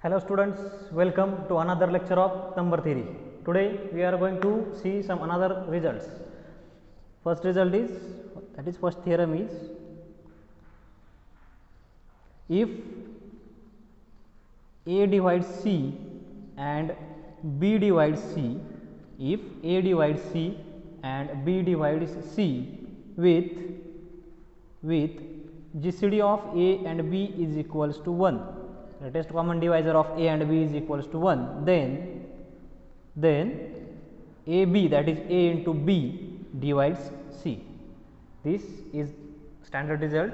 Hello students, welcome to another lecture of number theory. Today we are going to see some another results. First result is, first theorem is, if A divides C and B divides C, if A divides C and B divides C with GCD of A and B is equals to 1, greatest common divisor of A and B is equals to 1, then AB, that is A into B, divides C. This is standard result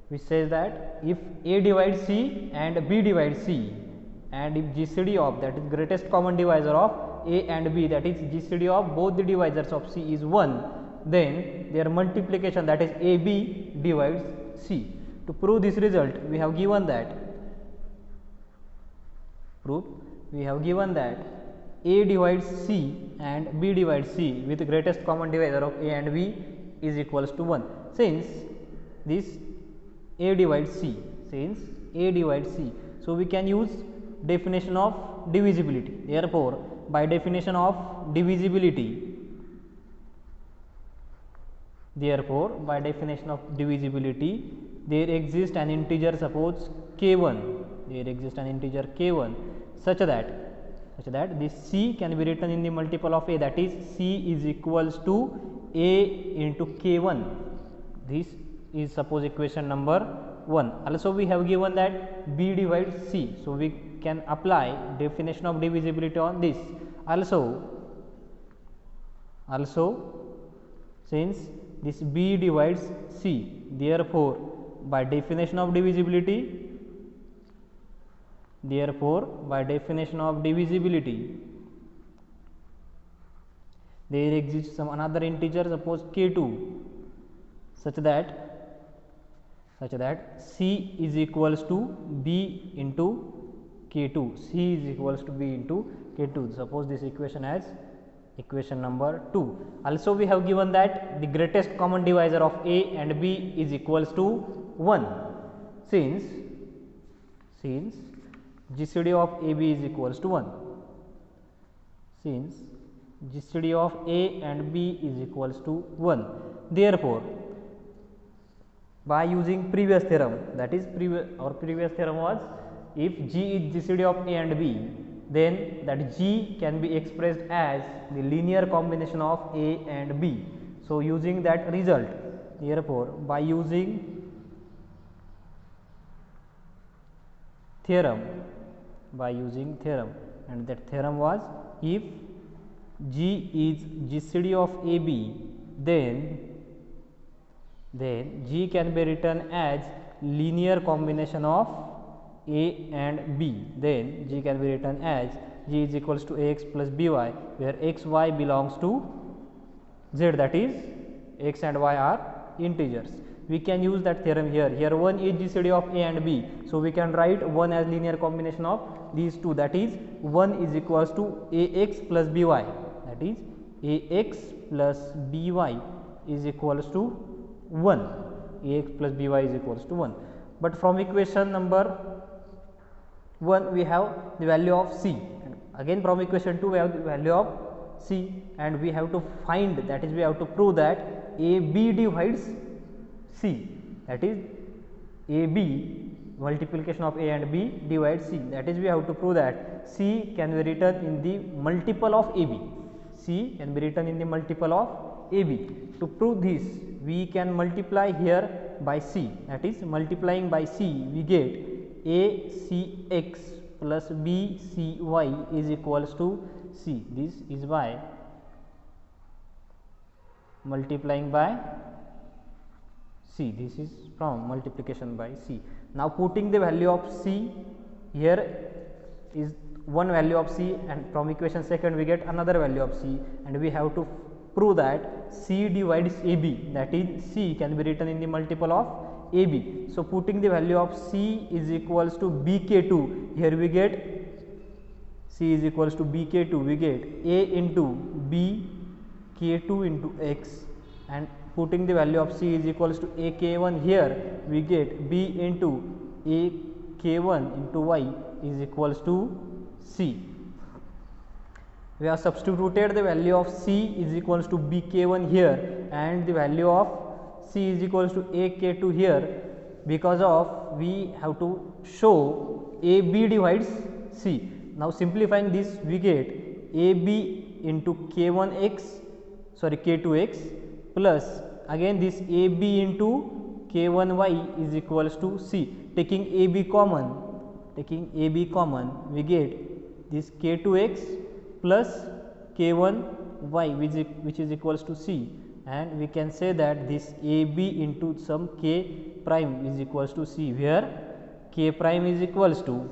which says that if A divides C and B divides C, and if GCD of, that is greatest common divisor of A and B, that is GCD of both the divisors of C is 1, then their multiplication, that is AB, divides C. To prove this result, we have given that A divides C and B divides C with greatest common divisor of A and B is equals to 1. Since this A divides C, so we can use definition of divisibility. Therefore, by definition of divisibility, there exists an integer, suppose k1, such that this C can be written in the multiple of A, that is C is equals to A into k1. This is suppose equation number 1. Also we have given that B divides C, so we can apply definition of divisibility on this. Also since this B divides C, therefore by definition of divisibility, there exists some another integer, suppose k2, such that C is equals to B into k2. Suppose this equation as equation number 2. Also we have given that the greatest common divisor of A and B is equals to 1. Since GCD of AB is equals to 1. Therefore, by using previous theorem, that is our previous theorem was, if G is GCD of A and B, then that G can be expressed as the linear combination of A and B. So using that result, therefore by using theorem, and that theorem was, if G is GCD of AB, then G can be written as linear combination of A and B. Then G can be written as G is equals to Ax plus By, where x, y belongs to Z, that is x and y are integers. We can use that theorem here. Here 1 is GCD of A and B, so we can write 1 as linear combination of these two, that is 1 is equals to Ax plus By, that is Ax plus By is equals to 1. But from equation number 1 we have the value of C, and again from equation 2 we have the value of C, and we have to find, that is we have to prove that AB divides C, that is AB, multiplication of A and B divides C, that is we have to prove that C can be written in the multiple of AB. To prove this, we can multiply here by C, that is multiplying by C we get ACX plus BCY is equals to C. This is by multiplying by C. This is from multiplication by C. Now putting the value of C, here is one value of C, and from equation second we get another value of C, and we have to prove that C divides AB, that is C can be written in the multiple of AB. So putting the value of C is equals to BK2, here we get C is equals to BK2, we get A into B K2 into X, and putting the value of C is equals to AK1, here we get B into A k1 into y is equals to c. We have substituted the value of c is equals to bk1 here and the value of c is equals to ak2 here, because of we have to show ab divides c. Now simplifying this, we get ab into k2x plus again this ab into k1y is equals to c. Taking ab common, we get this k2x plus k1y which is equals to c, and we can say that this ab into some k prime is equals to c, where k prime is equals to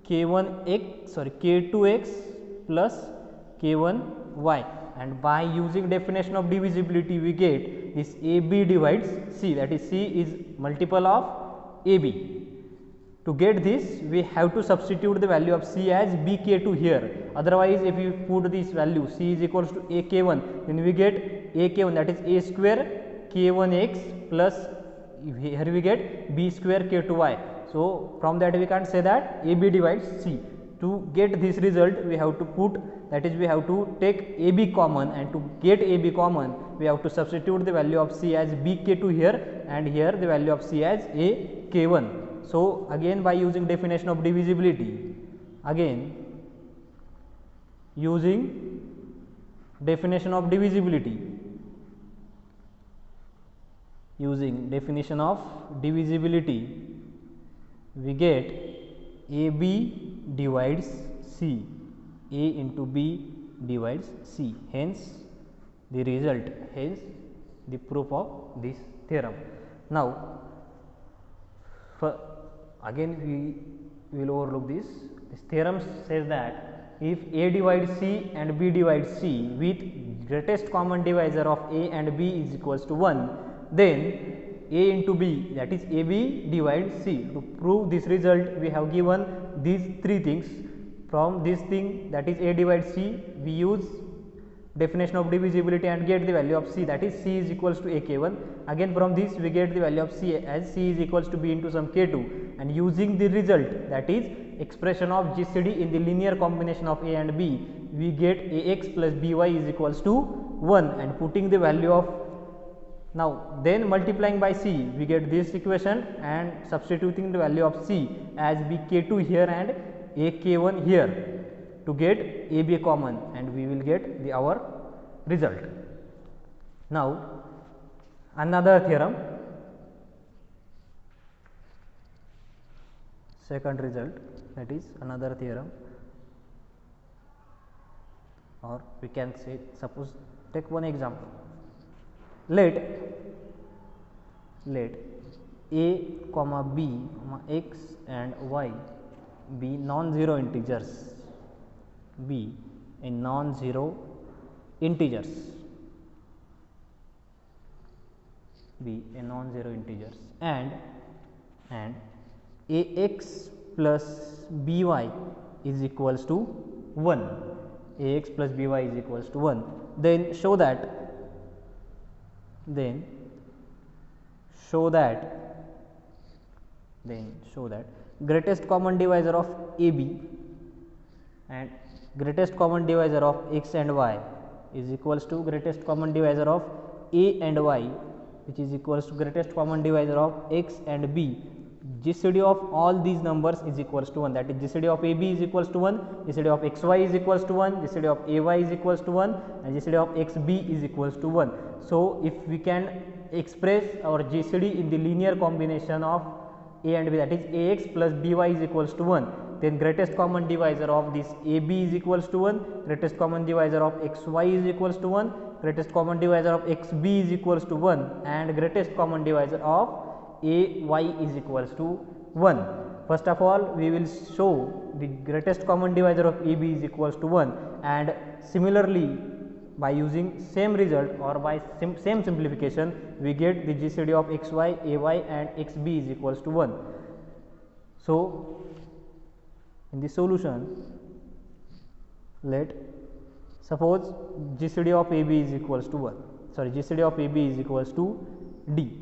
k2x plus k1y, and by using definition of divisibility we get this ab divides c, that is c is multiple of ab. To get this, we have to substitute the value of c as bk2 here. Otherwise, if you put this value c is equals to ak1, then we get ak1, that is a square k1x plus here we get b square k2y. So from that we can say that ab divides c. To get this result, we have to put, that is we have to take ab common, and to get ab common we have to substitute the value of c as bk2 here, and here the value of c as ak1. So again by using definition of divisibility, we get ab divides c, a into b divides c, hence the result, hence the proof of this theorem. Now again we will overlook this. This theorem says that if a divides c and b divides c with greatest common divisor of a and b is equals to 1, then a into b, that is ab divides c. To prove this result, we have given these three things. From this thing, that is a divides c, we use definition of divisibility and get the value of c, that is c is equals to ak1. Again from this we get the value of c as c is equals to b into some k2, and using the result, that is expression of GCD in the linear combination of a and b, we get ax plus by is equals to 1, and putting the value of, now then multiplying by c, we get this equation, and substituting the value of c as bk2 here and ak1 here to get ab common, and we will get our result. Now another theorem, second result, that is another theorem, or we can say, suppose take one example. Let a comma b comma x and y be non-zero integers, and ax plus by is equals to 1, then show that greatest common divisor of ab and greatest common divisor of x and y is equals to greatest common divisor of a and y, which is equals to greatest common divisor of x and b. GCD of all these numbers is equals to 1, that is GCD of ab is equals to 1, GCD of xy is equals to 1, GCD of ay is equals to 1, and GCD of xb is equals to 1. So if we can express our GCD in the linear combination of a and b, that is ax plus by is equals to 1, then greatest common divisor of this ab is equals to 1, greatest common divisor of xy is equals to 1, greatest common divisor of xb is equals to 1, and greatest common divisor of ay is equals to 1. First of all, we will show the greatest common divisor of ab is equals to 1, and similarly by using same result or by same simplification, we get the GCD of xy, ay and xb is equals to 1. So in the solution, let suppose GCD of ab is equals to 1, GCD of ab is equals to d.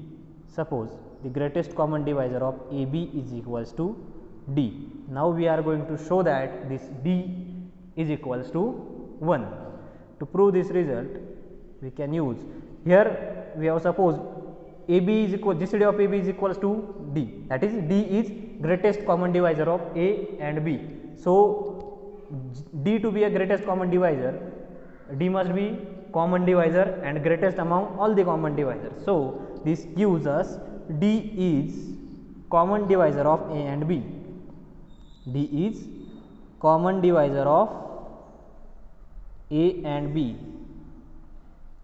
Suppose the greatest common divisor of AB is equals to D. Now we are going to show that this D is equals to 1. To prove this result, we can use, here we have suppose AB is equal, GCD of AB is equals to D, that is D is greatest common divisor of A and B. So D to be a greatest common divisor, D must be common divisor and greatest among all the common divisors. So this gives us D is common divisor of A and B. D is common divisor of A and B.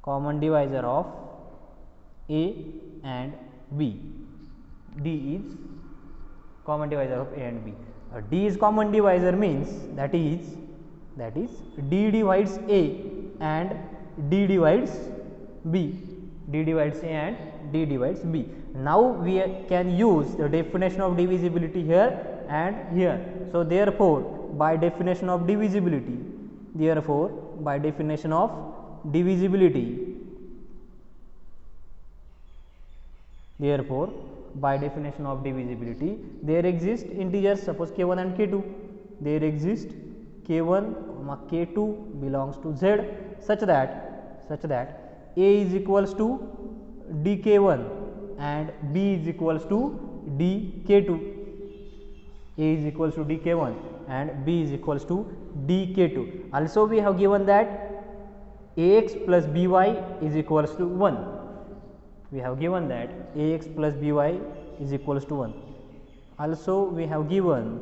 Common divisor of A and B. D is common divisor of A and B. D is common divisor means that is D divides A and D divides B. D divides A and D divides B. Now we can use the definition of divisibility here and here. So therefore by definition of divisibility, there exist integers, suppose k1 and k2, there exist k1 k2 belongs to Z such that A is equals to dk1 and B is equals to dk2. A is equals to dk1 and B is equals to dk2. Also we have given that ax plus by is equals to 1. We have given that ax plus by is equals to 1. Also we have given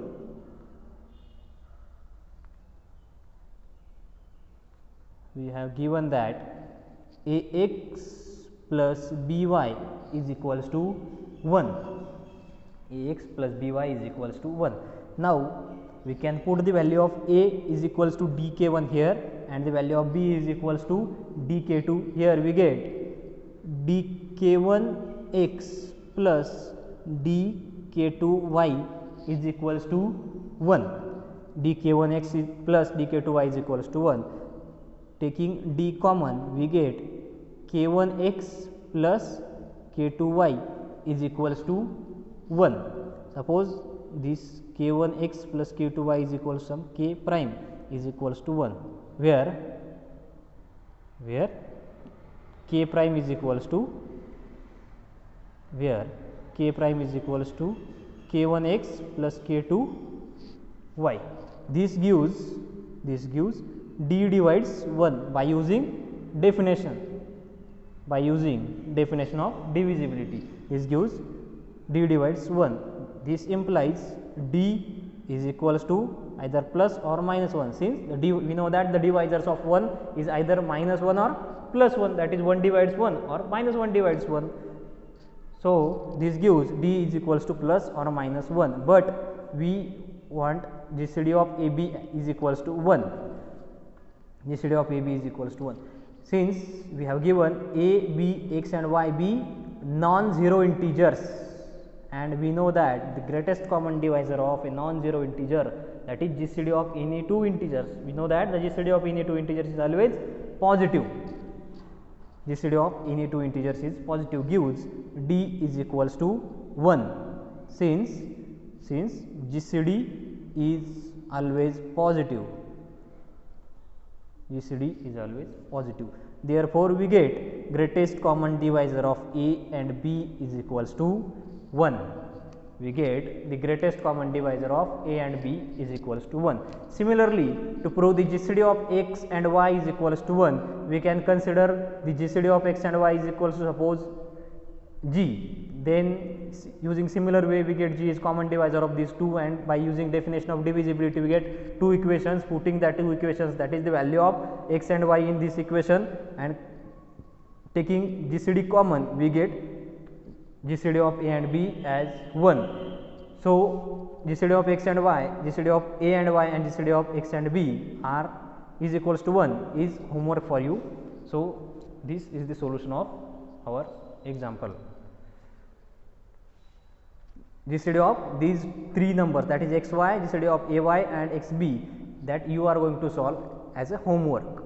that ax plus by is equals to 1. Ax plus by is equals to 1. Now we can put the value of A is equals to dk1 here and the value of B is equals to dk2. Here we get dk1x plus dk2y is equals to 1. dk1x plus dk2y is equals to 1. Taking d common, we get k1x plus k2y is equals to 1. Suppose this k1x plus k2y is equals to some k prime is equals to 1, where k prime is equals to k1x plus k2y. This gives d divides 1 by using definition of divisibility. This gives d divides 1. This implies d is equals to either plus or minus 1, since the d, we know that the divisors of 1 is either minus 1 or plus 1, that is 1 divides 1 or minus 1 divides 1. So this gives d is equals to plus or minus 1, but we want GCD of AB is equals to 1. GCD of AB is equals to 1. Since we have given A, B, x and y be non-zero integers, and we know that the greatest common divisor of a non-zero integer, that is GCD of any two integers, we know that the GCD of any two integers is always positive. GCD of any two integers is positive, gives d is equals to 1, since GCD is always positive. GCD is always positive. Therefore we get greatest common divisor of A and B is equals to 1. We get the greatest common divisor of A and B is equals to 1. Similarly, to prove the GCD of x and y is equals to 1, we can consider the GCD of x and y is equals to suppose G. Then using similar way we get G is common divisor of these two, and by using definition of divisibility we get two equations. Putting that two equations, that is the value of x and y in this equation, and taking GCD common, we get GCD of A and B as 1. So GCD of x and y, GCD of A and y and GCD of x and B are is equals to 1 is homework for you. So this is the solution of our example. GCD of these three numbers, that is xy, GCD of ay and xb, that you are going to solve as a homework.